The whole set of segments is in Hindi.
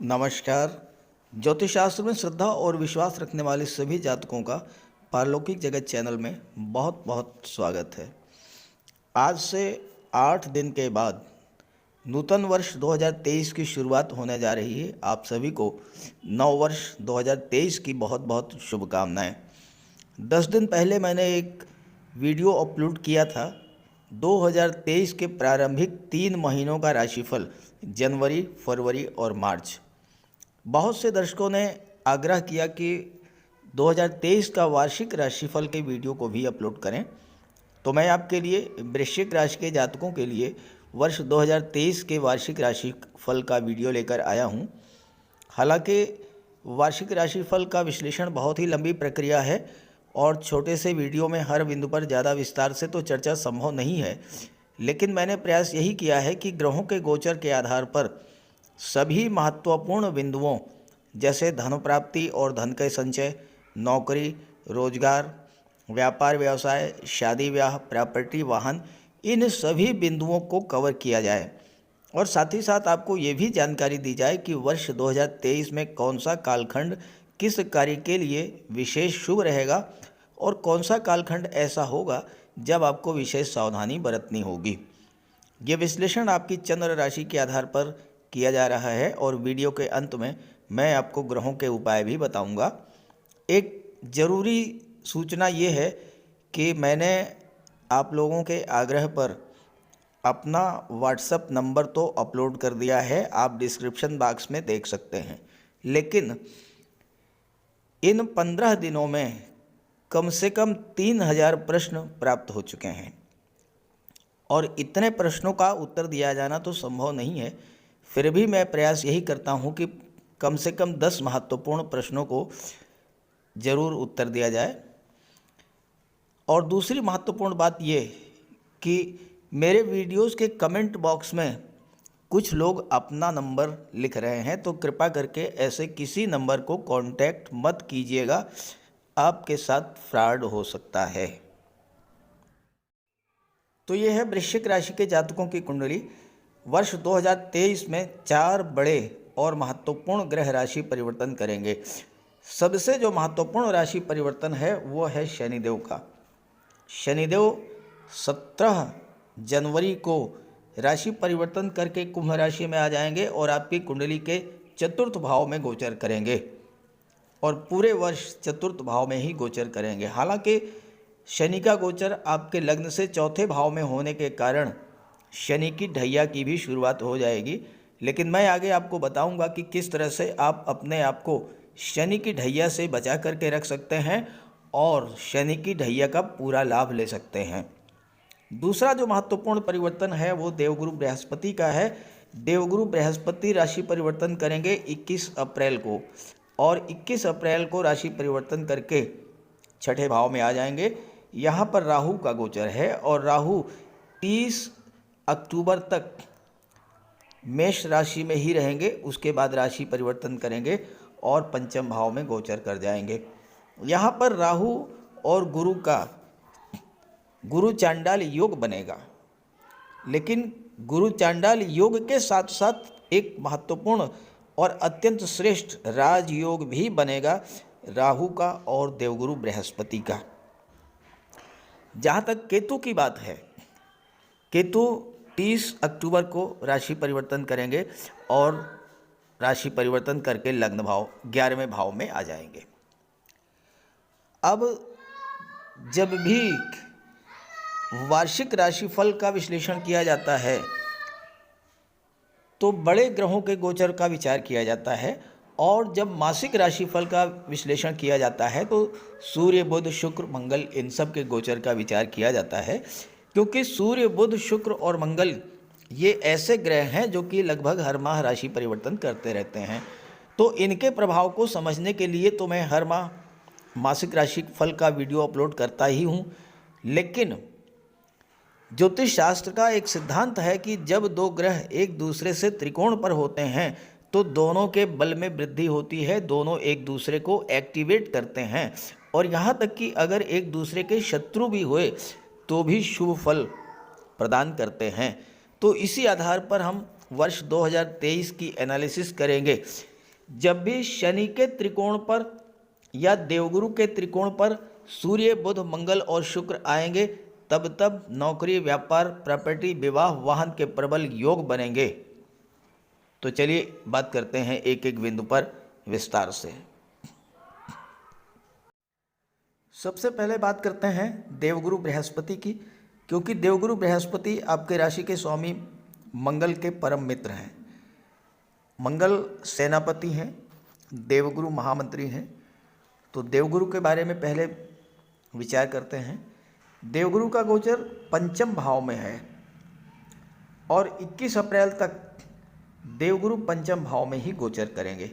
नमस्कार। ज्योतिष शास्त्र में श्रद्धा और विश्वास रखने वाले सभी जातकों का पारलौकिक जगत चैनल में बहुत बहुत स्वागत है। आज से 8 दिन के बाद नूतन वर्ष 2023 की शुरुआत होने जा रही है। आप सभी को नव वर्ष 2023 की बहुत बहुत शुभकामनाएं। 10 दिन पहले मैंने एक वीडियो अपलोड किया था 2023 के प्रारंभिक 3 महीनों का राशिफल, जनवरी, फरवरी और मार्च। बहुत से दर्शकों ने आग्रह किया कि 2023 का वार्षिक राशिफल के वीडियो को भी अपलोड करें, तो मैं आपके लिए वृश्चिक राशि के जातकों के लिए वर्ष 2023 के वार्षिक राशिफल का वीडियो लेकर आया हूं। हालांकि वार्षिक राशिफल का विश्लेषण बहुत ही लंबी प्रक्रिया है और छोटे से वीडियो में हर बिंदु पर ज़्यादा विस्तार से तो चर्चा संभव नहीं है, लेकिन मैंने प्रयास यही किया है कि ग्रहों के गोचर के आधार पर सभी महत्वपूर्ण बिंदुओं जैसे धन प्राप्ति और धन के संचय, नौकरी, रोजगार, व्यापार व्यवसाय, शादी ब्याह, प्रॉपर्टी, वाहन, इन सभी बिंदुओं को कवर किया जाए और साथ ही साथ आपको ये भी जानकारी दी जाए कि वर्ष 2023 में कौन सा कालखंड किस कार्य के लिए विशेष शुभ रहेगा और कौन सा कालखंड ऐसा होगा जब आपको विशेष सावधानी बरतनी होगी। ये विश्लेषण आपकी चंद्र राशि के आधार पर किया जा रहा है और वीडियो के अंत में मैं आपको ग्रहों के उपाय भी बताऊंगा। एक ज़रूरी सूचना ये है कि मैंने आप लोगों के आग्रह पर अपना व्हाट्सएप नंबर तो अपलोड कर दिया है, आप डिस्क्रिप्शन बॉक्स में देख सकते हैं, लेकिन इन 15 दिनों में कम से कम 3000 प्रश्न प्राप्त हो चुके हैं और इतने प्रश्नों का उत्तर दिया जाना तो संभव नहीं है। फिर भी मैं प्रयास यही करता हूं कि कम से कम 10 महत्वपूर्ण प्रश्नों को ज़रूर उत्तर दिया जाए। और दूसरी महत्वपूर्ण बात ये कि मेरे वीडियोस के कमेंट बॉक्स में कुछ लोग अपना नंबर लिख रहे हैं, तो कृपा करके ऐसे किसी नंबर को कांटेक्ट मत कीजिएगा, आपके साथ फ्रॉड हो सकता है। तो ये है वृश्चिक राशि के जातकों की कुंडली। वर्ष 2023 में 4 बड़े और महत्वपूर्ण ग्रह राशि परिवर्तन करेंगे। सबसे जो महत्वपूर्ण राशि परिवर्तन है वो है शनिदेव का। शनिदेव 17 जनवरी को राशि परिवर्तन करके कुंभ राशि में आ जाएंगे और आपकी कुंडली के चतुर्थ भाव में गोचर करेंगे और पूरे वर्ष चतुर्थ भाव में ही गोचर करेंगे। हालांकि शनि का गोचर आपके लग्न से चौथे भाव में होने के कारण शनि की ढैया की भी शुरुआत हो जाएगी, लेकिन मैं आगे आपको बताऊंगा कि किस तरह से आप अपने आप को शनि की ढैया से बचा करके रख सकते हैं और शनि की ढैया का पूरा लाभ ले सकते हैं। दूसरा जो महत्वपूर्ण परिवर्तन है वो देवगुरु बृहस्पति का है। देवगुरु बृहस्पति राशि परिवर्तन करेंगे 21 अप्रैल को और 21 अप्रैल को राशि परिवर्तन करके छठे भाव में आ जाएंगे। यहाँ पर राहु का गोचर है और राहु 30 अक्टूबर तक मेष राशि में ही रहेंगे, उसके बाद राशि परिवर्तन करेंगे और पंचम भाव में गोचर कर जाएंगे। यहाँ पर राहु और गुरु का गुरु चांडाल योग बनेगा, लेकिन गुरु चांडाल योग के साथ साथ एक महत्वपूर्ण और अत्यंत श्रेष्ठ राजयोग भी बनेगा राहु का और देवगुरु बृहस्पति का। जहाँ तक केतु की बात है, केतु 30 अक्टूबर को राशि परिवर्तन करेंगे और राशि परिवर्तन करके लग्न भाव 11वें भाव में आ जाएंगे। अब जब भी वार्षिक राशिफल का विश्लेषण किया जाता है तो बड़े ग्रहों के गोचर का विचार किया जाता है और जब मासिक राशिफल का विश्लेषण किया जाता है तो सूर्य, बुध, शुक्र, मंगल इन सब के गोचर का विचार किया जाता है, क्योंकि सूर्य, बुध, शुक्र और मंगल ये ऐसे ग्रह हैं जो कि लगभग हर माह राशि परिवर्तन करते रहते हैं। तो इनके प्रभाव को समझने के लिए तो मैं हर माह मासिक राशिफल का वीडियो अपलोड करता ही हूँ, लेकिन ज्योतिष शास्त्र का एक सिद्धांत है कि जब दो ग्रह एक दूसरे से त्रिकोण पर होते हैं तो दोनों के बल में वृद्धि होती है, दोनों एक दूसरे को एक्टिवेट करते हैं और यहाँ तक कि अगर एक दूसरे के शत्रु भी हुए तो भी शुभ फल प्रदान करते हैं। तो इसी आधार पर हम वर्ष 2023 की एनालिसिस करेंगे। जब भी शनि के त्रिकोण पर या देवगुरु के त्रिकोण पर सूर्य, बुध, मंगल और शुक्र आएंगे, तब तब नौकरी, व्यापार, प्रॉपर्टी, विवाह, वाहन के प्रबल योग बनेंगे। तो चलिए बात करते हैं एक एक बिंदु पर विस्तार से। सबसे पहले बात करते हैं देवगुरु बृहस्पति की, क्योंकि देवगुरु बृहस्पति आपके राशि के स्वामी मंगल के परम मित्र हैं। मंगल सेनापति हैं, देवगुरु महामंत्री हैं। तो देवगुरु के बारे में पहले विचार करते हैं। देवगुरु का गोचर पंचम भाव में है और 21 अप्रैल तक देवगुरु पंचम भाव में ही गोचर करेंगे।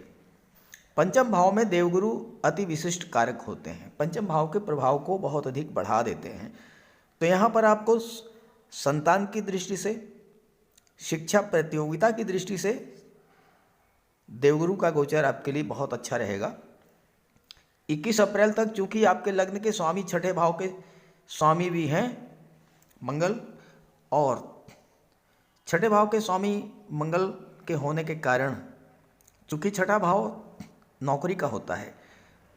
पंचम भाव में देवगुरु अति विशिष्ट कारक होते हैं, पंचम भाव के प्रभाव को बहुत अधिक बढ़ा देते हैं। तो यहाँ पर आपको संतान की दृष्टि से, शिक्षा प्रतियोगिता की दृष्टि से देवगुरु का गोचर आपके लिए बहुत अच्छा रहेगा। 21 अप्रैल तक चूँकि आपके लग्न के स्वामी छठे भाव के स्वामी भी हैं मंगल, और छठे भाव के स्वामी मंगल के होने के कारण चूँकि छठा भाव नौकरी का होता है,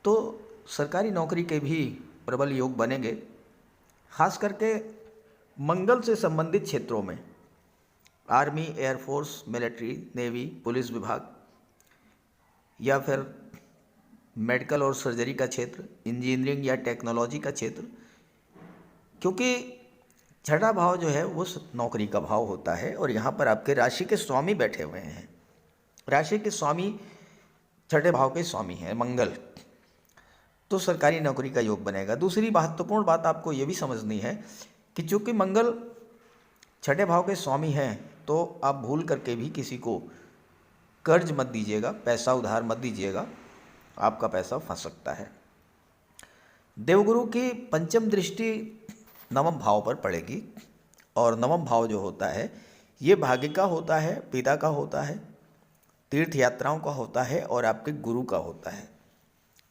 तो सरकारी नौकरी के भी प्रबल योग बनेंगे। खास करके मंगल से संबंधित क्षेत्रों में army, air force, military, navy, police विभाग या फिर मेडिकल और सर्जरी का क्षेत्र, इंजीनियरिंग या टेक्नोलॉजी का क्षेत्र, क्योंकि छठा भाव जो है वो नौकरी का भाव होता है और यहाँ पर आपके राशि के स्वामी बैठे हुए हैं। राशि के स्वामी छठे भाव के स्वामी हैं मंगल, तो सरकारी नौकरी का योग बनेगा। दूसरी महत्वपूर्ण बात आपको ये भी समझनी है कि चूँकि मंगल छठे भाव के स्वामी हैं, तो आप भूल करके भी किसी को कर्ज मत दीजिएगा, पैसा उधार मत दीजिएगा, आपका पैसा फंस सकता है। देवगुरु की पंचम दृष्टि नवम भाव पर पड़ेगी और नवम भाव जो होता है ये भाग्य का होता है, पिता का होता है, तीर्थ यात्राओं का होता है और आपके गुरु का होता है।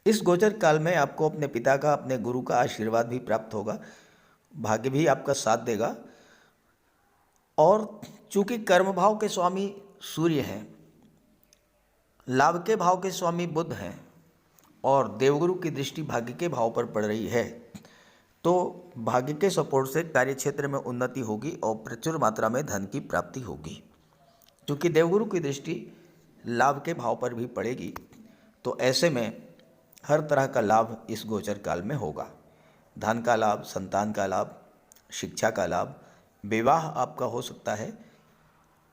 इस गोचर काल में आपको अपने पिता का, अपने गुरु का आशीर्वाद भी प्राप्त होगा, भाग्य भी आपका साथ देगा। और चूँकि कर्म भाव के स्वामी सूर्य हैं, लाभ के भाव के स्वामी बुध हैं और देवगुरु की दृष्टि भाग्य के भाव पर पड़ रही है, तो भाग्य के सपोर्ट से कार्य क्षेत्र में उन्नति होगी और प्रचुर मात्रा में धन की प्राप्ति होगी। क्योंकि देवगुरु की दृष्टि लाभ के भाव पर भी पड़ेगी, तो ऐसे में हर तरह का लाभ इस गोचर काल में होगा। धन का लाभ, संतान का लाभ, शिक्षा का लाभ, विवाह आपका हो सकता है।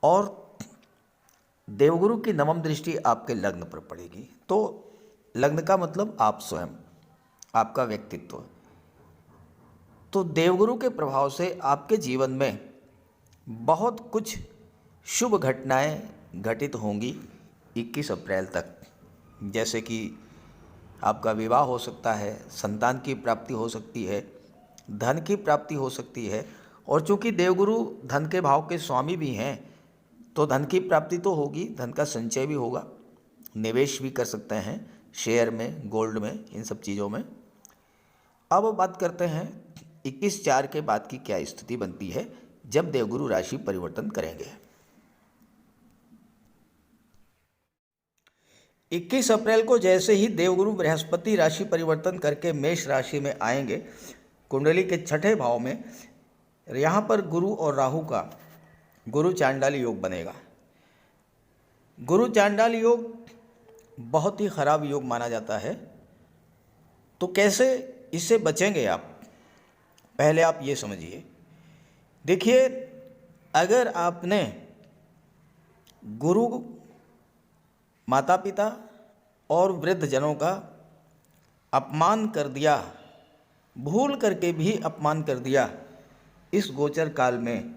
और देवगुरु की नवम दृष्टि आपके लग्न पर पड़ेगी, तो लग्न का मतलब आप स्वयं, आपका व्यक्तित्व। तो देवगुरु के प्रभाव से आपके जीवन में बहुत कुछ शुभ घटनाएं घटित होंगी 21 अप्रैल तक। जैसे कि आपका विवाह हो सकता है, संतान की प्राप्ति हो सकती है, धन की प्राप्ति हो सकती है। और चूँकि देवगुरु धन के भाव के स्वामी भी हैं, तो धन की प्राप्ति तो होगी, धन का संचय भी होगा, निवेश भी कर सकते हैं शेयर में, गोल्ड में, इन सब चीज़ों में। अब बात करते हैं 21/4 के बाद की क्या स्थिति बनती है जब देवगुरु राशि परिवर्तन करेंगे। 21 अप्रैल को जैसे ही देवगुरु बृहस्पति राशि परिवर्तन करके मेष राशि में आएंगे, कुंडली के छठे भाव में, यहाँ पर गुरु और राहु का गुरु चांडाल योग बनेगा। गुरु चांडाल योग बहुत ही खराब योग माना जाता है। तो कैसे इससे बचेंगे आप, पहले आप ये समझिए। देखिए, अगर आपने गुरु, माता पिता और वृद्ध जनों का अपमान कर दिया, भूल करके भी अपमान कर दिया इस गोचर काल में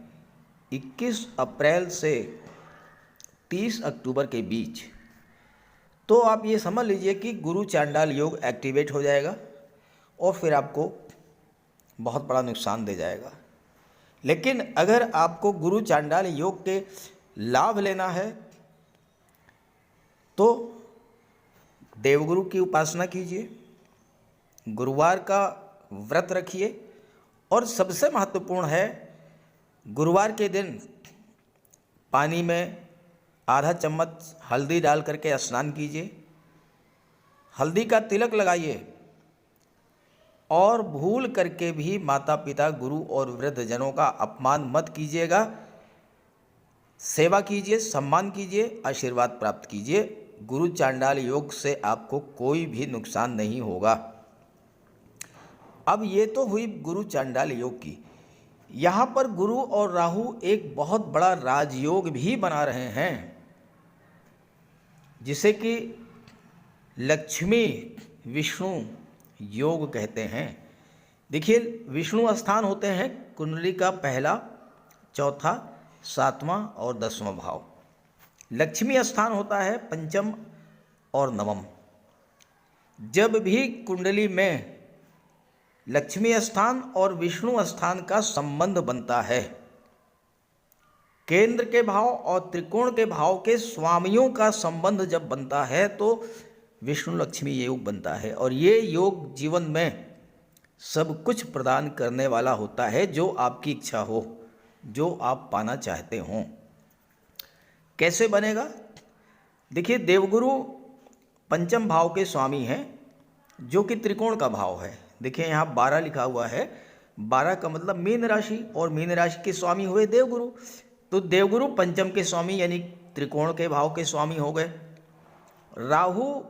21 अप्रैल से 30 अक्टूबर के बीच, तो आप ये समझ लीजिए कि गुरु चांडाल योग एक्टिवेट हो जाएगा और फिर आपको बहुत बड़ा नुकसान दे जाएगा। लेकिन अगर आपको गुरु चांडाल योग के लाभ लेना है तो देवगुरु की उपासना कीजिए, गुरुवार का व्रत रखिए और सबसे महत्वपूर्ण है, गुरुवार के दिन पानी में आधा चम्मच हल्दी डाल करके स्नान कीजिए, हल्दी का तिलक लगाइए और भूल करके भी माता पिता, गुरु और वृद्धजनों का अपमान मत कीजिएगा। सेवा कीजिए, सम्मान कीजिए, आशीर्वाद प्राप्त कीजिए। गुरु चांडाल योग से आपको कोई भी नुकसान नहीं होगा। अब ये तो हुई गुरु चांडाल योग की। यहाँ पर गुरु और राहु एक बहुत बड़ा राजयोग भी बना रहे हैं, जिसे कि लक्ष्मी विष्णु योग कहते हैं। देखिए, विष्णु स्थान होते हैं कुंडली का पहला, चौथा, सातवां और 10वां भाव। लक्ष्मी स्थान होता है पंचम और नवम। जब भी कुंडली में लक्ष्मी स्थान और विष्णु स्थान का संबंध बनता है, केंद्र के भाव और त्रिकोण के भाव के स्वामियों का संबंध जब बनता है तो विष्णु लक्ष्मी योग बनता है। और ये योग जीवन में सब कुछ प्रदान करने वाला होता है, जो आपकी इच्छा हो, जो आप पाना चाहते हों। कैसे बनेगा? देखिए, देवगुरु पंचम भाव के स्वामी हैं, जो कि त्रिकोण का भाव है। देखिए, यहाँ 12 लिखा हुआ है। 12 का मतलब मीन राशि, और मीन राशि के स्वामी हुए देवगुरु। तो देवगुरु पंचम के स्वामी यानी त्रिकोण के भाव के स्वामी हो गए। राहु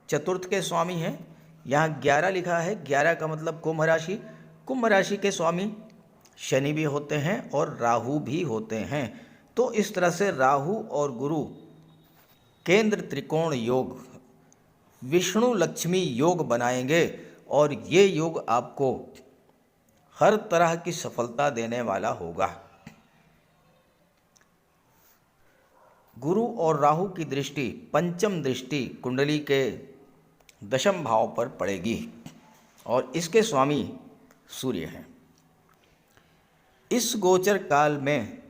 चतुर्थ के स्वामी हैं। यहाँ 11 लिखा है। 11 का मतलब कुंभ राशि। कुंभ राशि के स्वामी शनि भी होते हैं और राहु भी होते हैं। तो इस तरह से राहु और गुरु केंद्र त्रिकोण योग, विष्णु लक्ष्मी योग बनाएंगे, और ये योग आपको हर तरह की सफलता देने वाला होगा। गुरु और राहु की दृष्टि, पंचम दृष्टि कुंडली के 10वें भाव पर पड़ेगी, और इसके स्वामी सूर्य हैं। इस गोचर काल में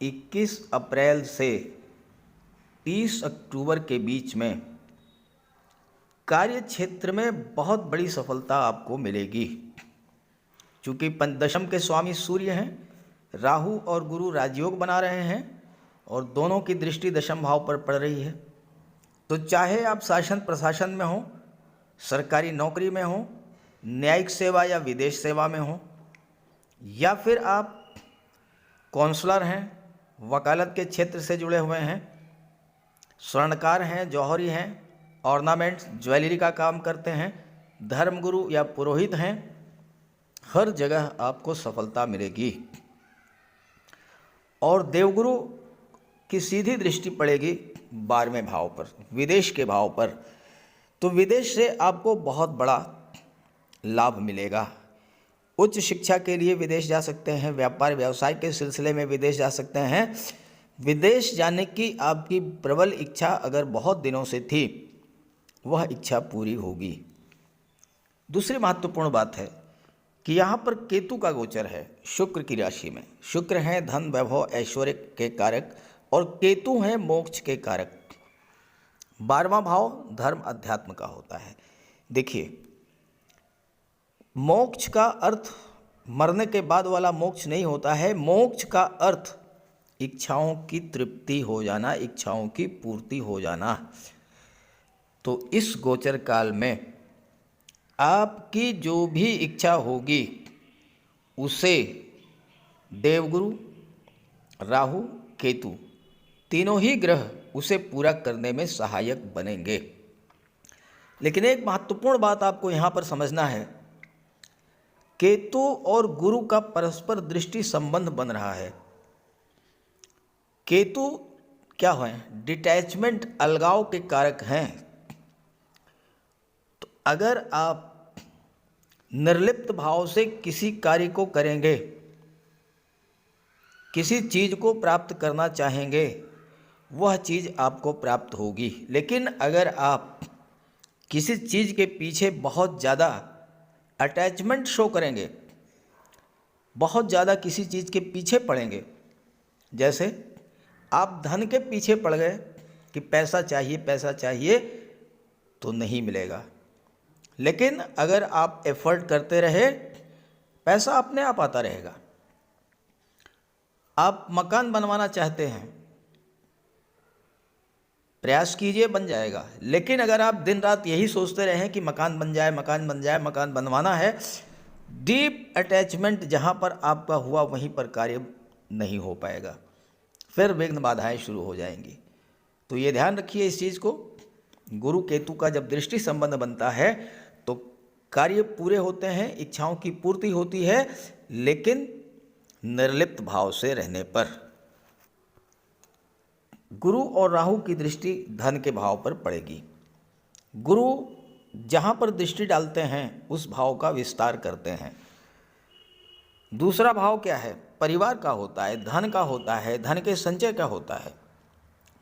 21 अप्रैल से 30 अक्टूबर के बीच में कार्य क्षेत्र में बहुत बड़ी सफलता आपको मिलेगी। चूँकि 10वें के स्वामी सूर्य हैं, राहु और गुरु राजयोग बना रहे हैं, और दोनों की दृष्टि 10वें भाव पर पड़ रही है। तो चाहे आप शासन प्रशासन में हो, सरकारी नौकरी में हो, न्यायिक सेवा या विदेश सेवा में हो, या फिर आप काउंसलर हैं, वकालत के क्षेत्र से जुड़े हुए हैं, स्वर्णकार हैं, जौहरी हैं, ऑर्नामेंट्स ज्वेलरी का काम करते हैं, धर्मगुरु या पुरोहित हैं, हर जगह आपको सफलता मिलेगी। और देवगुरु की सीधी दृष्टि पड़ेगी 12वें भाव पर, विदेश के भाव पर। तो विदेश से आपको बहुत बड़ा लाभ मिलेगा। उच्च शिक्षा के लिए विदेश जा सकते हैं, व्यापार व्यवसाय के सिलसिले में विदेश जा सकते हैं। विदेश जाने की आपकी प्रबल इच्छा अगर बहुत दिनों से थी, वह इच्छा पूरी होगी। दूसरी महत्वपूर्ण बात है कि यहाँ पर केतु का गोचर है शुक्र की राशि में। शुक्र हैं धन वैभव ऐश्वर्य के कारक, और केतु हैं मोक्ष के कारक। 12वां भाव धर्म अध्यात्म का होता है। देखिए, मोक्ष का अर्थ मरने के बाद वाला मोक्ष नहीं होता है। मोक्ष का अर्थ इच्छाओं की तृप्ति हो जाना, इच्छाओं की पूर्ति हो जाना। तो इस गोचर काल में आपकी जो भी इच्छा होगी, उसे देवगुरु, राहु, केतु तीनों ही ग्रह उसे पूरा करने में सहायक बनेंगे। लेकिन एक महत्वपूर्ण बात आपको यहाँ पर समझना है, केतु और गुरु का परस्पर दृष्टि संबंध बन रहा है। केतु क्या है? डिटैचमेंट, अलगाव के कारक हैं। तो अगर आप निर्लिप्त भाव से किसी कार्य को करेंगे, किसी चीज़ को प्राप्त करना चाहेंगे, वह चीज़ आपको प्राप्त होगी। लेकिन अगर आप किसी चीज़ के पीछे बहुत ज़्यादा अटैचमेंट शो करेंगे, बहुत ज़्यादा किसी चीज़ के पीछे पड़ेंगे, जैसे आप धन के पीछे पड़ गए कि पैसा चाहिए पैसा चाहिए, तो नहीं मिलेगा। लेकिन अगर आप एफर्ट करते रहे, पैसा अपने आप आता रहेगा। आप मकान बनवाना चाहते हैं, प्रयास कीजिए, बन जाएगा। लेकिन अगर आप दिन रात यही सोचते रहें कि मकान बन जाए, मकान बन जाए, मकान बनवाना है, डीप अटैचमेंट जहाँ पर आपका हुआ वहीं पर कार्य नहीं हो पाएगा, फिर विघ्न बाधाएं शुरू हो जाएंगी। तो ये ध्यान रखिए इस चीज़ को। गुरु केतु का जब दृष्टि संबंध बनता है तो कार्य पूरे होते हैं, इच्छाओं की पूर्ति होती है, लेकिन निर्लिप्त भाव से रहने पर। गुरु और राहु की दृष्टि धन के भाव पर पड़ेगी। गुरु जहाँ पर दृष्टि डालते हैं उस भाव का विस्तार करते हैं। दूसरा भाव क्या है? परिवार का होता है, धन का होता है, धन के संचय का होता है।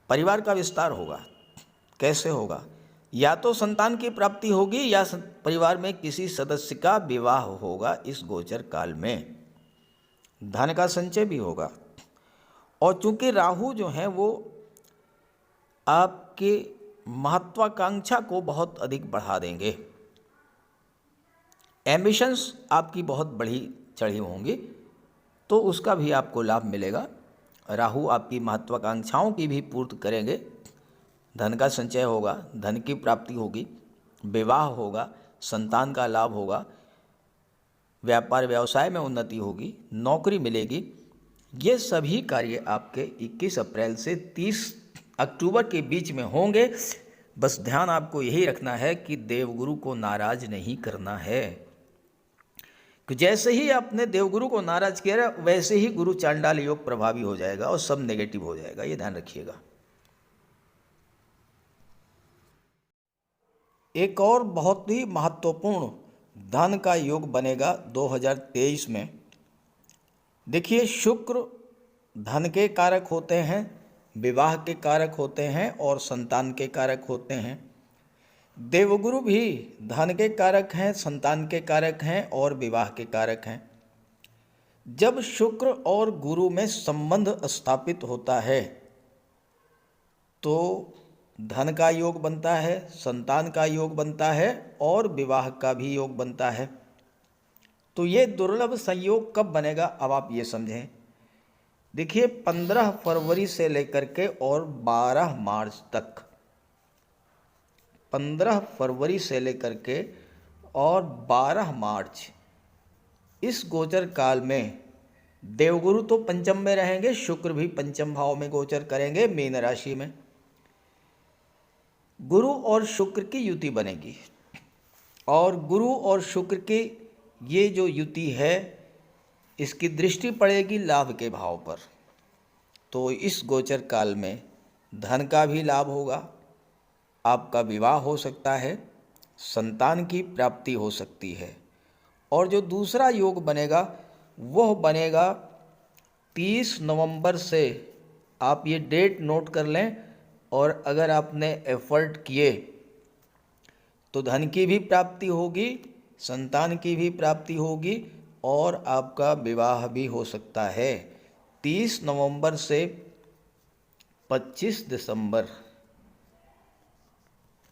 परिवार का विस्तार होगा। कैसे होगा? या तो संतान की प्राप्ति होगी या परिवार में किसी सदस्य का विवाह होगा इस गोचर काल में। धन का संचय भी होगा। और चूंकि राहु जो है वो आपके महत्वाकांक्षा को बहुत अधिक बढ़ा देंगे, एम्बिशंस आपकी बहुत बड़ी चढ़ी होंगी, तो उसका भी आपको लाभ मिलेगा। राहु आपकी महत्वाकांक्षाओं की भी पूर्ति करेंगे। धन का संचय होगा, धन की प्राप्ति होगी, विवाह होगा, संतान का लाभ होगा, व्यापार व्यवसाय में उन्नति होगी, नौकरी मिलेगी। ये सभी कार्य आपके 21 अप्रैल से 30 अक्टूबर के बीच में होंगे। बस ध्यान आपको यही रखना है कि देवगुरु को नाराज नहीं करना है, कि जैसे ही आपने देवगुरु को नाराज किया वैसे ही गुरु चांडाल योग प्रभावी हो जाएगा और सब नेगेटिव हो जाएगा। ये ध्यान रखिएगा। एक और बहुत ही महत्वपूर्ण धन का योग बनेगा 2023 में। देखिए, शुक्र धन के कारक होते हैं, विवाह के कारक होते हैं और संतान के कारक होते हैं। देवगुरु भी धन के कारक हैं, संतान के कारक हैं और विवाह के कारक हैं। जब शुक्र और गुरु में संबंध स्थापित होता है तो धन का योग बनता है, संतान का योग बनता है और विवाह का भी योग बनता है। तो ये दुर्लभ संयोग कब बनेगा, अब आप ये समझें। देखिए, 15 फरवरी से लेकर के और 12 मार्च तक, 15 फरवरी से लेकर के और 12 मार्च, इस गोचर काल में देवगुरु तो पंचम में रहेंगे, शुक्र भी पंचम भाव में गोचर करेंगे, मीन राशि में। गुरु और शुक्र की युति बनेगी और गुरु और शुक्र की ये जो युति है इसकी दृष्टि पड़ेगी लाभ के भाव पर। तो इस गोचर काल में धन का भी लाभ होगा, आपका विवाह हो सकता है, संतान की प्राप्ति हो सकती है। और जो दूसरा योग बनेगा वह बनेगा 30 नवंबर से। आप ये डेट नोट कर लें, और अगर आपने एफर्ट किए तो धन की भी प्राप्ति होगी, संतान की भी प्राप्ति होगी और आपका विवाह भी हो सकता है। 30 नवंबर से 25 दिसंबर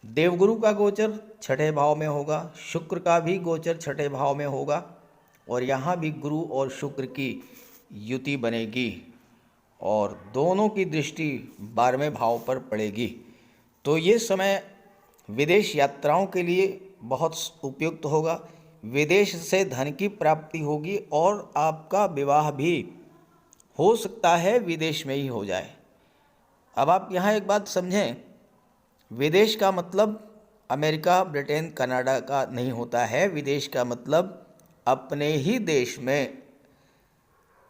देवगुरु का गोचर छठे भाव में होगा, शुक्र का भी गोचर छठे भाव में होगा और यहाँ भी गुरु और शुक्र की युति बनेगी और दोनों की दृष्टि 12वें भाव पर पड़ेगी। तो ये समय विदेश यात्राओं के लिए बहुत उपयुक्त होगा। विदेश से धन की प्राप्ति होगी और आपका विवाह भी हो सकता है विदेश में ही हो जाए। अब आप यहाँ एक बात समझें, विदेश का मतलब अमेरिका, ब्रिटेन, कनाडा का नहीं होता है। विदेश का मतलब अपने ही देश में,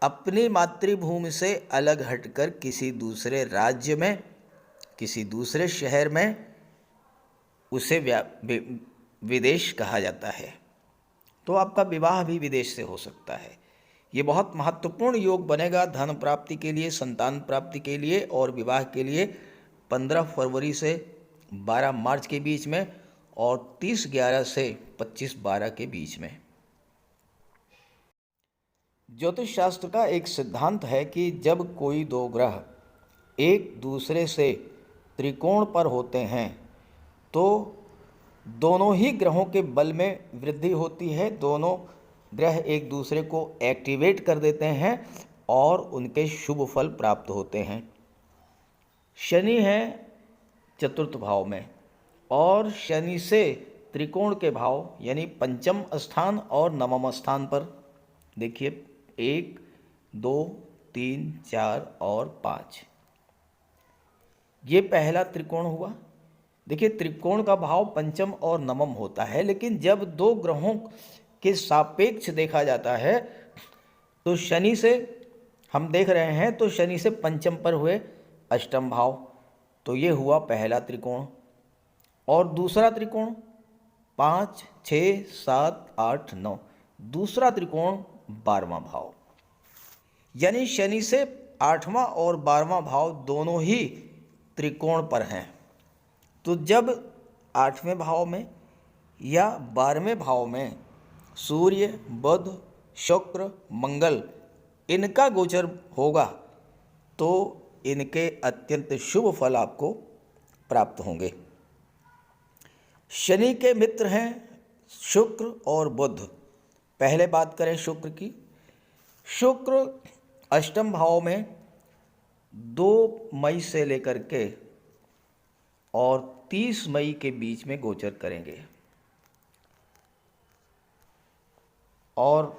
अपनी मातृभूमि से अलग हटकर किसी दूसरे राज्य में, किसी दूसरे शहर में, उसे विदेश कहा जाता है। तो आपका विवाह भी विदेश से हो सकता है। ये बहुत महत्वपूर्ण योग बनेगा धन प्राप्ति के लिए, संतान प्राप्ति के लिए और विवाह के लिए 15 फरवरी से 12 मार्च के बीच में और 30/11 से 25/12 के बीच में। ज्योतिष शास्त्र का एक सिद्धांत है कि जब कोई दो ग्रह एक दूसरे से त्रिकोण पर होते हैं तो दोनों ही ग्रहों के बल में वृद्धि होती है। दोनों ग्रह एक दूसरे को एक्टिवेट कर देते हैं और उनके शुभ फल प्राप्त होते हैं। शनि है चतुर्थ भाव में, और शनि से त्रिकोण के भाव यानी पंचम स्थान और नवम स्थान पर। देखिए 1, 2, 3, 4 और 5, ये पहला त्रिकोण हुआ। देखिए त्रिकोण का भाव पंचम और नवम होता है, लेकिन जब दो ग्रहों के सापेक्ष देखा जाता है तो शनि से हम देख रहे हैं, तो शनि से पंचम पर हुए अष्टम भाव, तो ये हुआ पहला त्रिकोण। और दूसरा त्रिकोण 5, 6, 7, 8, 9, दूसरा त्रिकोण 12वां भाव, यानी शनि से 8वां और 12वां भाव दोनों ही त्रिकोण पर हैं। तो जब 8वें भाव में या 12वें भाव में सूर्य, बुध, शुक्र, मंगल इनका गोचर होगा तो इनके अत्यंत शुभ फल आपको प्राप्त होंगे। शनि के मित्र हैं शुक्र और बुध। पहले बात करें शुक्र की। शुक्र अष्टम भाव में 2 मई से लेकर के और 30 मई के बीच में गोचर करेंगे, और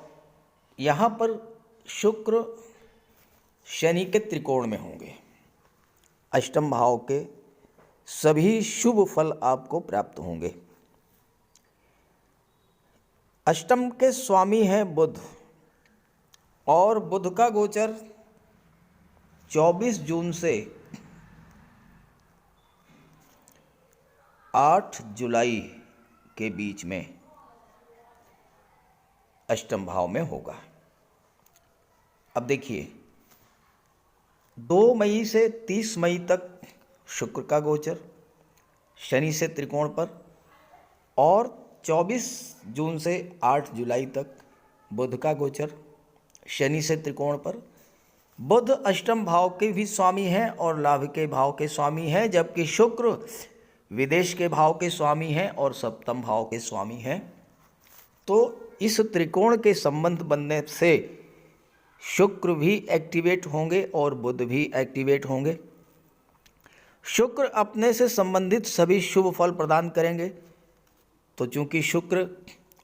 यहाँ पर शुक्र शनि के त्रिकोण में होंगे। अष्टम भाव के सभी शुभ फल आपको प्राप्त होंगे। अष्टम के स्वामी हैं बुध, और बुध का गोचर 24 जून से 8 जुलाई के बीच में अष्टम भाव में होगा। अब देखिए 2 मई से 30 मई तक शुक्र का गोचर शनि से त्रिकोण पर, और 24 जून से 8 जुलाई तक बुध का गोचर शनि से त्रिकोण पर। बुध अष्टम भाव के भी स्वामी हैं और लाभ के भाव के स्वामी हैं, जबकि शुक्र विदेश के भाव के स्वामी हैं और सप्तम भाव के स्वामी हैं। तो इस त्रिकोण के संबंध बनने से शुक्र भी एक्टिवेट होंगे और बुध भी एक्टिवेट होंगे। शुक्र अपने से संबंधित सभी शुभ फल प्रदान करेंगे। तो चूंकि शुक्र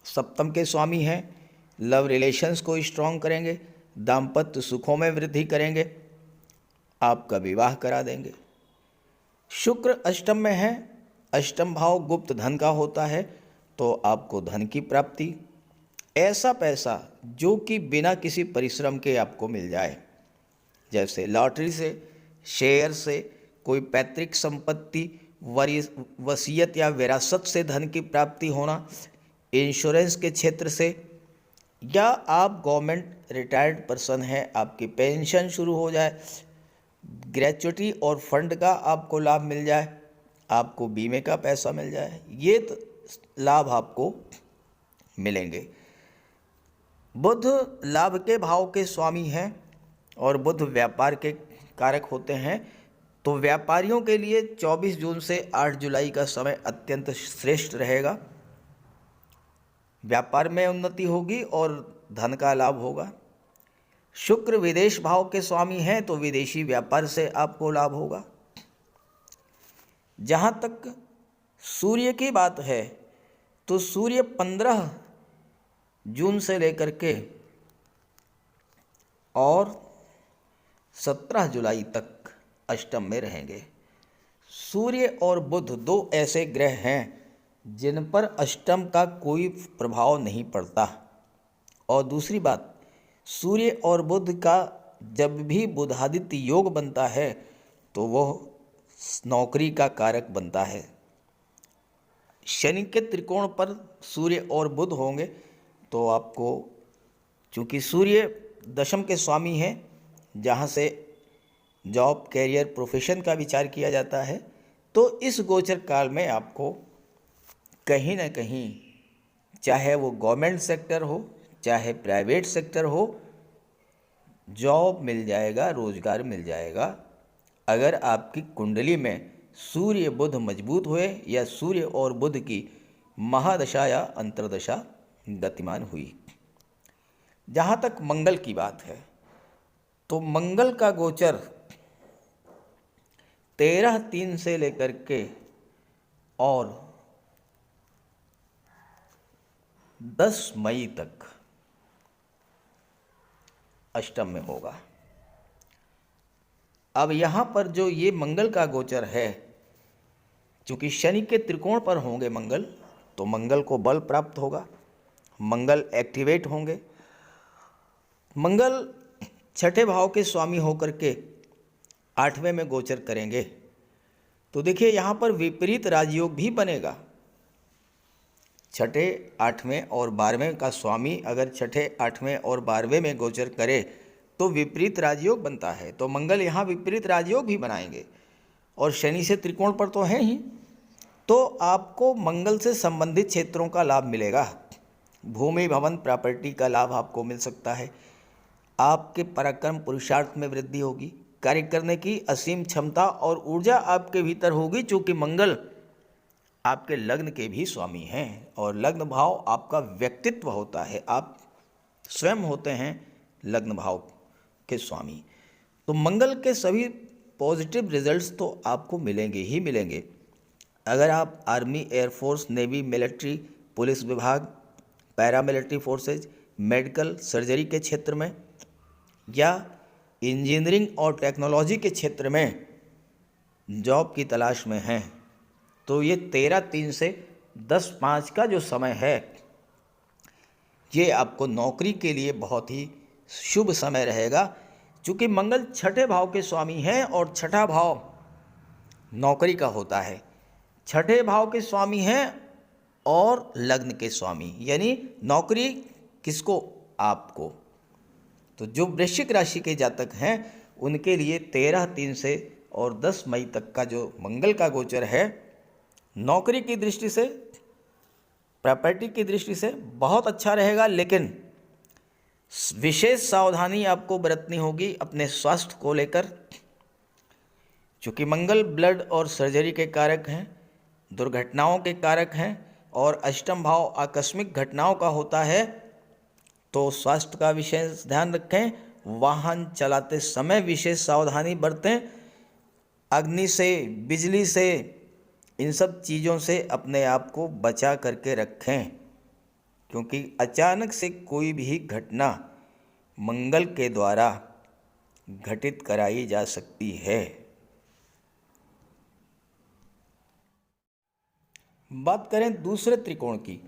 सप्तम के स्वामी हैं, लव रिलेशंस को स्ट्रॉन्ग करेंगे, दाम्पत्य सुखों में वृद्धि करेंगे, आपका विवाह करा देंगे। शुक्र अष्टम में है, अष्टम भाव गुप्त धन का होता है, तो आपको धन की प्राप्ति, ऐसा पैसा जो कि बिना किसी परिश्रम के आपको मिल जाए, जैसे लॉटरी से, शेयर से, कोई पैतृक संपत्ति, वसीयत या विरासत से धन की प्राप्ति होना, इंश्योरेंस के क्षेत्र से, या आप गवर्नमेंट रिटायर्ड पर्सन हैं, आपकी पेंशन शुरू हो जाए, ग्रेच्युटी और फंड का आपको लाभ मिल जाए, आपको बीमे का पैसा मिल जाए, ये लाभ आपको मिलेंगे। बुध लाभ के भाव के स्वामी हैं और बुध व्यापार के कारक होते हैं, तो व्यापारियों के लिए 24 जून से 8 जुलाई का समय अत्यंत श्रेष्ठ रहेगा। व्यापार में उन्नति होगी और धन का लाभ होगा। शुक्र विदेश भाव के स्वामी हैं, तो विदेशी व्यापार से आपको लाभ होगा। जहाँ तक सूर्य की बात है, तो सूर्य 15 जून से लेकर के और 17 जुलाई तक अष्टम में रहेंगे। सूर्य और बुध 2 ऐसे ग्रह हैं जिन पर अष्टम का कोई प्रभाव नहीं पड़ता। और दूसरी बात, सूर्य और बुध का जब भी बुधादित्य योग बनता है तो वह नौकरी का कारक बनता है। शनि के त्रिकोण पर सूर्य और बुध होंगे तो आपको, चूँकि सूर्य दशम के स्वामी हैं, जहाँ से जॉब, कैरियर, प्रोफेशन का विचार किया जाता है, तो इस गोचर काल में आपको कहीं ना कहीं, चाहे वो गवर्नमेंट सेक्टर हो चाहे प्राइवेट सेक्टर हो, जॉब मिल जाएगा, रोजगार मिल जाएगा, अगर आपकी कुंडली में सूर्य बुध मजबूत हुए या सूर्य और बुध की महादशा या अंतर्दशा गतिमान हुई। जहाँ तक मंगल की बात है, तो मंगल का गोचर 13/3 से लेकर के और 10 मई तक अष्टम में होगा। अब यहाँ पर जो ये मंगल का गोचर है, चूँकि शनि के त्रिकोण पर होंगे मंगल, तो मंगल को बल प्राप्त होगा, मंगल एक्टिवेट होंगे। मंगल छठे भाव के स्वामी होकर के 8वें में गोचर करेंगे, तो देखिए यहाँ पर विपरीत राजयोग भी बनेगा। छठे, 8वें और 12वें का स्वामी अगर छठे, 8वें और 12वें में गोचर करे तो विपरीत राजयोग बनता है। तो मंगल यहाँ विपरीत राजयोग भी बनाएंगे और शनि से त्रिकोण पर तो है ही, तो आपको मंगल से संबंधित क्षेत्रों का लाभ मिलेगा। भूमि, भवन, प्रॉपर्टी का लाभ आपको मिल सकता है। आपके पराक्रम, पुरुषार्थ में वृद्धि होगी। कार्य करने की असीम क्षमता और ऊर्जा आपके भीतर होगी, चूँकि मंगल आपके लग्न के भी स्वामी हैं और लग्न भाव आपका व्यक्तित्व होता है। आप स्वयं होते हैं लग्न भाव के स्वामी। तो मंगल के सभी पॉजिटिव रिजल्ट्स तो आपको मिलेंगे ही मिलेंगे। अगर आप army, air force, navy, military, police विभाग, पैरामिलिट्री फोर्सेज, मेडिकल, सर्जरी के क्षेत्र में या इंजीनियरिंग और टेक्नोलॉजी के क्षेत्र में जॉब की तलाश में हैं, तो ये 13/3 से 10/5 का जो समय है, ये आपको नौकरी के लिए बहुत ही शुभ समय रहेगा। चूँकि मंगल छठे भाव के स्वामी हैं और छठा भाव नौकरी का होता है। छठे भाव के स्वामी हैं और लग्न के स्वामी, यानी नौकरी किसको? आपको। तो जो वृश्चिक राशि के जातक हैं उनके लिए 13/3 से और 10 मई तक का जो मंगल का गोचर है, नौकरी की दृष्टि से, प्रॉपर्टी की दृष्टि से बहुत अच्छा रहेगा। लेकिन विशेष सावधानी आपको बरतनी होगी अपने स्वास्थ्य को लेकर, क्योंकि मंगल ब्लड और सर्जरी के कारक हैं, दुर्घटनाओं के कारक हैं और अष्टम भाव आकस्मिक घटनाओं का होता है। तो स्वास्थ्य का विशेष ध्यान रखें। वाहन चलाते समय विशेष सावधानी बरतें। अग्नि से, बिजली से, इन सब चीज़ों से अपने आप को बचा करके रखें, क्योंकि अचानक से कोई भी घटना मंगल के द्वारा घटित कराई जा सकती है। बात करें दूसरे त्रिकोण की,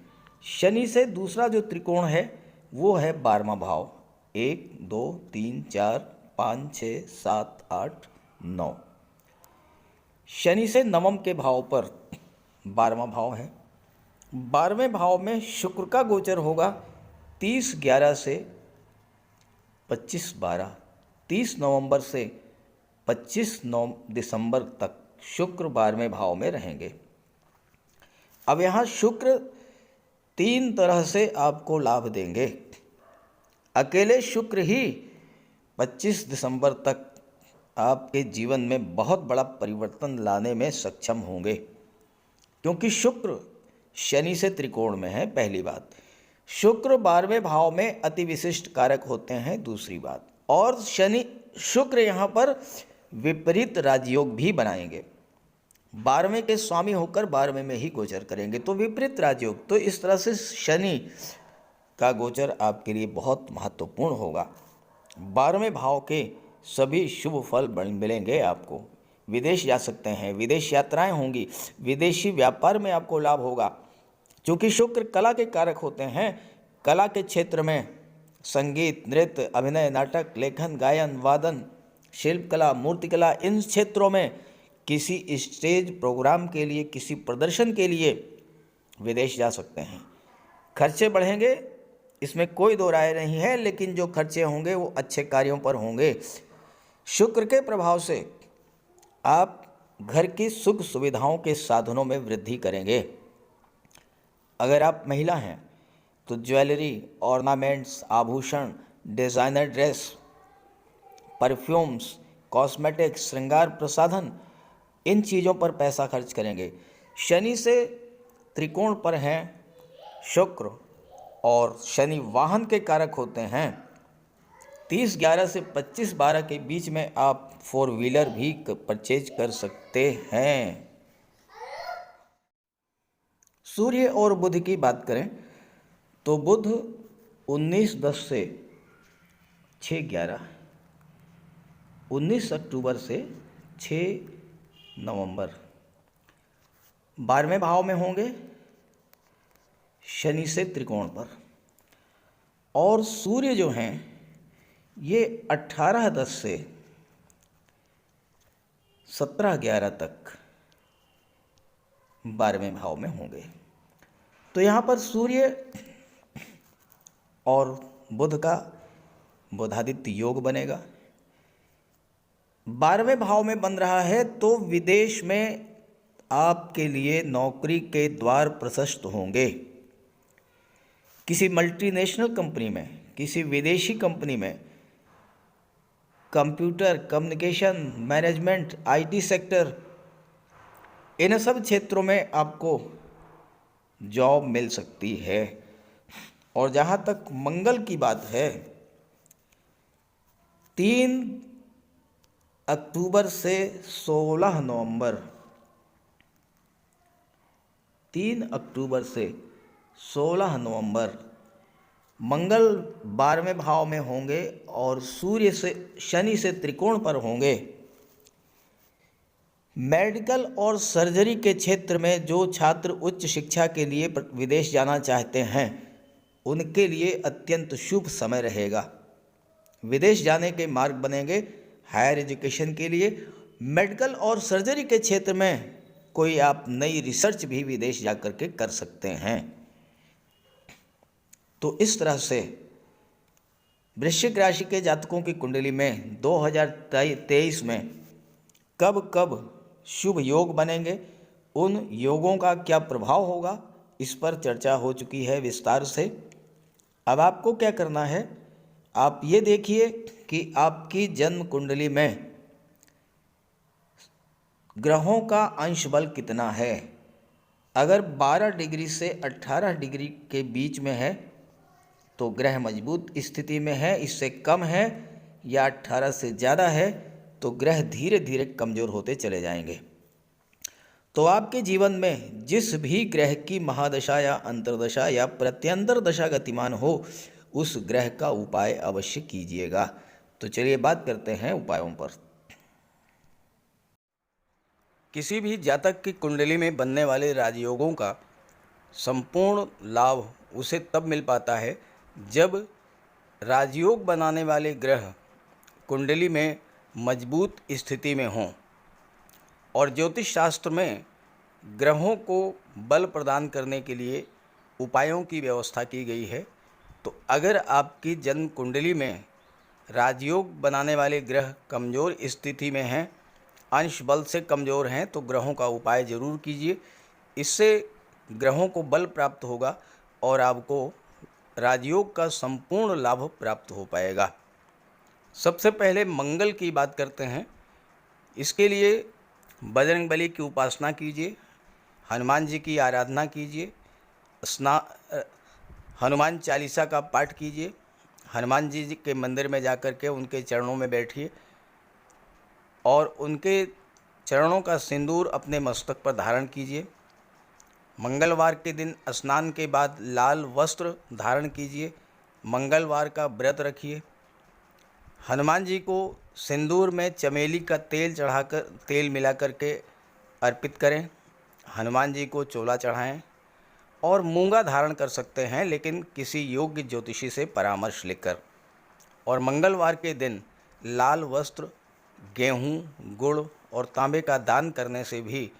शनि से दूसरा जो त्रिकोण है वो है 12वां भाव। 1, 2, 3, 4, 5, 6, 7, 8, 9। शनि से नवम के भाव पर 12वां भाव है। 12वें भाव में शुक्र का गोचर होगा 30/11 से 25/12। 30 नवंबर से 25 दिसंबर तक शुक्र 12वें भाव में रहेंगे। अब यहाँ शुक्र 3 तरह से आपको लाभ देंगे। अकेले शुक्र ही 25 दिसंबर तक आपके जीवन में बहुत बड़ा परिवर्तन लाने में सक्षम होंगे, क्योंकि शुक्र शनि से त्रिकोण में है। पहली बात, शुक्र 12वें भाव में अति विशिष्ट कारक होते हैं। दूसरी बात, और शुक्र यहाँ पर विपरीत राजयोग भी बनाएंगे। 12वें के स्वामी होकर 12वें में ही गोचर करेंगे, तो विपरीत राजयोग। तो इस तरह से शनि का गोचर आपके लिए बहुत महत्वपूर्ण होगा। 12वें भाव के सभी शुभ फल मिलेंगे आपको। विदेश जा सकते हैं, विदेश यात्राएं होंगी, विदेशी व्यापार में आपको लाभ होगा। क्योंकि शुक्र कला के कारक होते हैं, कला के क्षेत्र में संगीत, नृत्य, अभिनय, नाटक, लेखन, गायन, वादन, शिल्पकला, मूर्तिकला, इन क्षेत्रों में किसी स्टेज प्रोग्राम के लिए, किसी प्रदर्शन के लिए विदेश जा सकते हैं। खर्चे बढ़ेंगे, इसमें कोई दो राय नहीं है, लेकिन जो खर्चे होंगे वो अच्छे कार्यों पर होंगे। शुक्र के प्रभाव से आप घर की सुख सुविधाओं के साधनों में वृद्धि करेंगे। अगर आप महिला हैं तो ज्वेलरी, ऑर्नामेंट्स, आभूषण, डिज़ाइनर ड्रेस, परफ्यूम्स, कॉस्मेटिक्स, श्रृंगार प्रसाधन, इन चीज़ों पर पैसा खर्च करेंगे। शनि से त्रिकोण पर हैं शुक्र, और शनि वाहन के कारक होते हैं, 30/11 से 25/12 के बीच में आप 4 व्हीलर भी परचेज कर सकते हैं। सूर्य और बुध की बात करें तो बुध 19/10 से 6/11, 19 अक्टूबर से 6 नवंबर 12वें भाव में होंगे, शनि से त्रिकोण पर। और सूर्य जो हैं ये 18/10 से 17/11 तक 12वें भाव में होंगे। तो यहाँ पर सूर्य और बुध का बुधादित्य योग बनेगा। 12वें भाव में बन रहा है तो विदेश में आपके लिए नौकरी के द्वार प्रशस्त होंगे। किसी मल्टीनेशनल कंपनी में, किसी विदेशी कंपनी में computer, communication, management, IT sector, इन सब क्षेत्रों में आपको जॉब मिल सकती है। और जहाँ तक मंगल की बात है, 3 अक्टूबर से 16 नवंबर, 3 अक्टूबर से 16 नवंबर मंगल 12वें भाव में होंगे और सूर्य से शनि से त्रिकोण पर होंगे। मेडिकल और सर्जरी के क्षेत्र में जो छात्र उच्च शिक्षा के लिए विदेश जाना चाहते हैं उनके लिए अत्यंत शुभ समय रहेगा। विदेश जाने के मार्ग बनेंगे हायर एजुकेशन के लिए। मेडिकल और सर्जरी के क्षेत्र में कोई आप नई रिसर्च भी विदेश जा कर के कर सकते हैं। तो इस तरह से वृश्चिक राशि के जातकों की कुंडली में 2023 में कब कब शुभ योग बनेंगे, उन योगों का क्या प्रभाव होगा, इस पर चर्चा हो चुकी है विस्तार से। अब आपको क्या करना है, आप ये देखिए कि आपकी जन्म कुंडली में ग्रहों का अंश बल कितना है। अगर 12 डिग्री से 18 डिग्री के बीच में है तो ग्रह मजबूत स्थिति में है, इससे कम है या 18 से ज़्यादा है तो ग्रह धीरे धीरे कमज़ोर होते चले जाएंगे। तो आपके जीवन में जिस भी ग्रह की महादशा या अंतर्दशा या प्रत्यंतर दशा गतिमान हो, उस ग्रह का उपाय अवश्य कीजिएगा। तो चलिए बात करते हैं उपायों पर। किसी भी जातक की कुंडली में बनने वाले राजयोगों का संपूर्ण लाभ उसे तब मिल पाता है जब राजयोग बनाने वाले ग्रह कुंडली में मजबूत स्थिति में हों। और ज्योतिष शास्त्र में ग्रहों को बल प्रदान करने के लिए उपायों की व्यवस्था की गई है। तो अगर आपकी जन्म कुंडली में राजयोग बनाने वाले ग्रह कमज़ोर स्थिति में हैं, अंश बल से कमज़ोर हैं, तो ग्रहों का उपाय ज़रूर कीजिए। इससे ग्रहों को बल प्राप्त होगा और आपको राजयोग का संपूर्ण लाभ प्राप्त हो पाएगा। सबसे पहले मंगल की बात करते हैं। इसके लिए बजरंगबली की उपासना कीजिए, हनुमान जी की आराधना कीजिए, हनुमान चालीसा का पाठ कीजिए, हनुमान जी के मंदिर में जाकर के उनके चरणों में बैठिए और उनके चरणों का सिंदूर अपने मस्तक पर धारण कीजिए। मंगलवार के दिन स्नान के बाद लाल वस्त्र धारण कीजिए, मंगलवार का व्रत रखिए। हनुमान जी को सिंदूर में चमेली का तेल चढ़ाकर, तेल मिला करके अर्पित करें। हनुमान जी को चोला चढ़ाएं और मूंगा धारण कर सकते हैं, लेकिन किसी योग्य ज्योतिषी से परामर्श लेकर। और मंगलवार के दिन लाल वस्त्र, गेहूँ, गुड़ और तांबे का दान करने से भी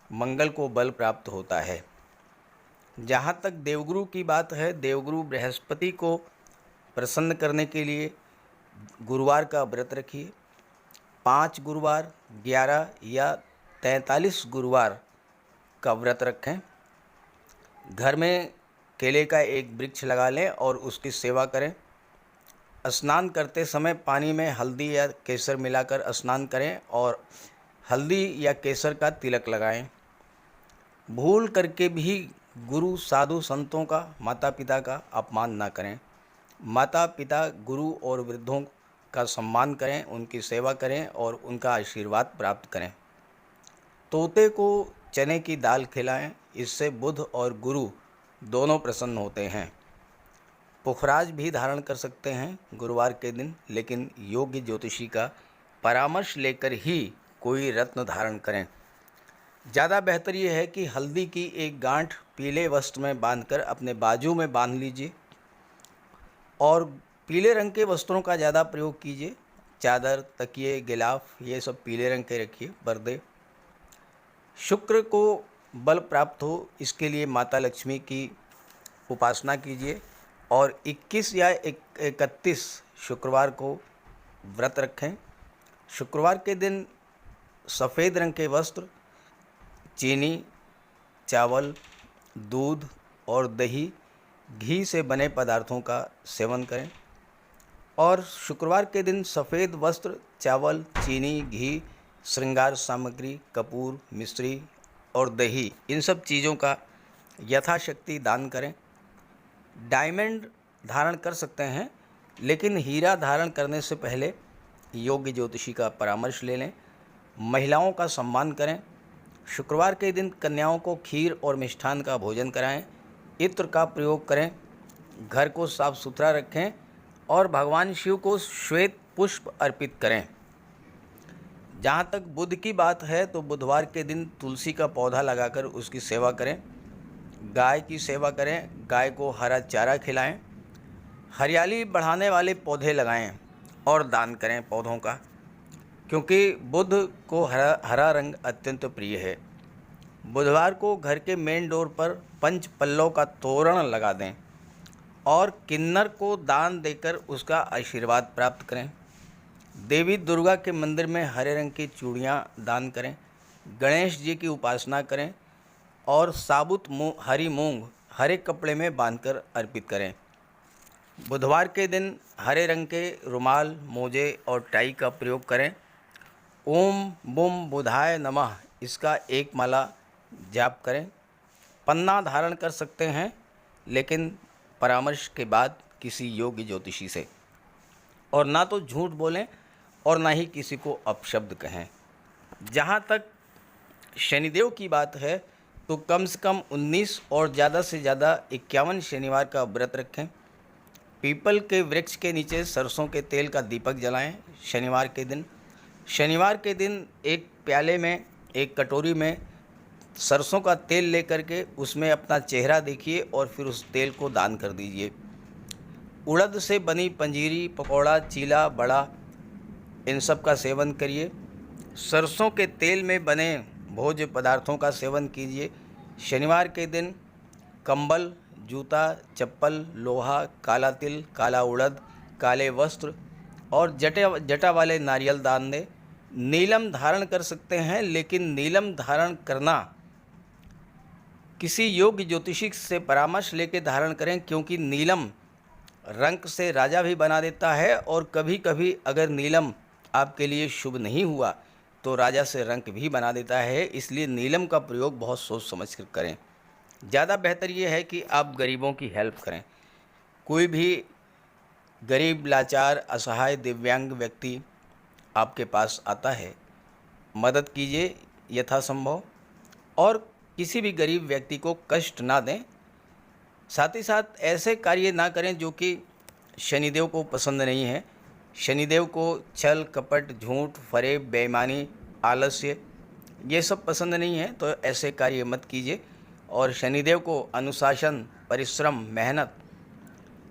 मंगल को बल प्राप्त होता है। जहाँ तक देवगुरु की बात है, देवगुरु बृहस्पति को प्रसन्न करने के लिए गुरुवार का व्रत रखिए। 5 गुरुवार, 11 या 43 गुरुवार का व्रत रखें। घर में केले का एक वृक्ष लगा लें और उसकी सेवा करें। स्नान करते समय पानी में हल्दी या केसर मिलाकर स्नान करें और हल्दी या केसर का तिलक लगाएं। भूल करके भी गुरु, साधु, संतों का, माता पिता का अपमान ना करें। माता पिता, गुरु और वृद्धों का सम्मान करें, उनकी सेवा करें और उनका आशीर्वाद प्राप्त करें। तोते को चने की दाल खिलाएं, इससे बुध और गुरु दोनों प्रसन्न होते हैं। पुखराज भी धारण कर सकते हैं गुरुवार के दिन, लेकिन योग्य ज्योतिषी का परामर्श लेकर ही कोई रत्न धारण करें। ज़्यादा बेहतर ये है कि हल्दी की एक गांठ पीले वस्त्र में बांधकर अपने बाजू में बांध लीजिए और पीले रंग के वस्त्रों का ज़्यादा प्रयोग कीजिए। चादर, तकिए, गिलाफ ये सब पीले रंग के रखिए, पर्दे। शुक्र को बल प्राप्त हो, इसके लिए माता लक्ष्मी की उपासना कीजिए और 21 या 31 शुक्रवार को व्रत रखें। शुक्रवार के दिन सफ़ेद रंग के वस्त्र, चीनी, चावल, दूध और दही, घी से बने पदार्थों का सेवन करें। और शुक्रवार के दिन सफ़ेद वस्त्र, चावल, चीनी, घी, श्रृंगार सामग्री, कपूर, मिश्री और दही, इन सब चीज़ों का यथाशक्ति दान करें। डायमंड धारण कर सकते हैं, लेकिन हीरा धारण करने से पहले योग्य ज्योतिषी का परामर्श ले लें। महिलाओं का सम्मान करें। शुक्रवार के दिन कन्याओं को खीर और मिष्ठान का भोजन कराएं। इत्र का प्रयोग करें। घर को साफ सुथरा रखें और भगवान शिव को श्वेत पुष्प अर्पित करें। जहाँ तक बुध की बात है तो बुधवार के दिन तुलसी का पौधा लगाकर उसकी सेवा करें। गाय की सेवा करें, गाय को हरा चारा खिलाएं। हरियाली बढ़ाने वाले पौधे लगाएं और दान करें पौधों का, क्योंकि बुध को हरा रंग अत्यंत प्रिय है। बुधवार को घर के मेन डोर पर पंच पल्लव का तोरण लगा दें और किन्नर को दान देकर उसका आशीर्वाद प्राप्त करें। देवी दुर्गा के मंदिर में हरे रंग की चूड़ियाँ दान करें। गणेश जी की उपासना करें और साबुत हरी मूंग हरे कपड़े में बांधकर अर्पित करें। बुधवार के दिन हरे रंग के रुमाल, मोजे और टाई का प्रयोग करें। ओम बुम बुधाय नमः इसका एक माला जाप करें। पन्ना धारण कर सकते हैं, लेकिन परामर्श के बाद किसी योग्य ज्योतिषी से। और ना तो झूठ बोलें और ना ही किसी को अपशब्द कहें। जहाँ तक शनिदेव की बात है तो कम से कम 19 और ज़्यादा से ज़्यादा 51 शनिवार का व्रत रखें। पीपल के वृक्ष के नीचे सरसों के तेल का दीपक जलाएं शनिवार के दिन। शनिवार के दिन एक प्याले में, एक कटोरी में सरसों का तेल लेकर के उसमें अपना चेहरा देखिए और फिर उस तेल को दान कर दीजिए। उड़द से बनी पंजीरी, पकौड़ा, चीला, बड़ा, इन सब का सेवन करिए। सरसों के तेल में बने भोज्य पदार्थों का सेवन कीजिए। शनिवार के दिन कंबल, जूता, चप्पल, लोहा, काला तिल, काला उड़द, काले वस्त्र और जटा वाले नारियल दान दें। नीलम धारण कर सकते हैं, लेकिन नीलम धारण करना किसी योग्य ज्योतिषी से परामर्श लेकर धारण करें, क्योंकि नीलम रंग से राजा भी बना देता है और कभी कभी अगर नीलम आपके लिए शुभ नहीं हुआ तो राजा से रंक भी बना देता है। इसलिए नीलम का प्रयोग बहुत सोच समझ कर करें। ज़्यादा बेहतर ये है कि आप गरीबों की हेल्प करें। कोई भी गरीब, लाचार, असहाय, दिव्यांग व्यक्ति आपके पास आता है, मदद कीजिए यथासंभव और किसी भी गरीब व्यक्ति को कष्ट ना दें। साथ ही साथ ऐसे कार्य ना करें जो कि शनिदेव को पसंद नहीं है। शनिदेव को छल, कपट, झूठ, फरेब, बेईमानी, आलस्य ये सब पसंद नहीं है, तो ऐसे कार्य मत कीजिए। और शनिदेव को अनुशासन, परिश्रम, मेहनत,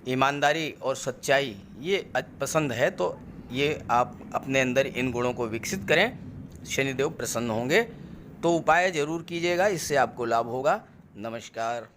ईमानदारी और सच्चाई ये पसंद है, तो ये आप अपने अंदर इन गुणों को विकसित करें, शनिदेव प्रसन्न होंगे। तो उपाय ज़रूर कीजिएगा, इससे आपको लाभ होगा। नमस्कार।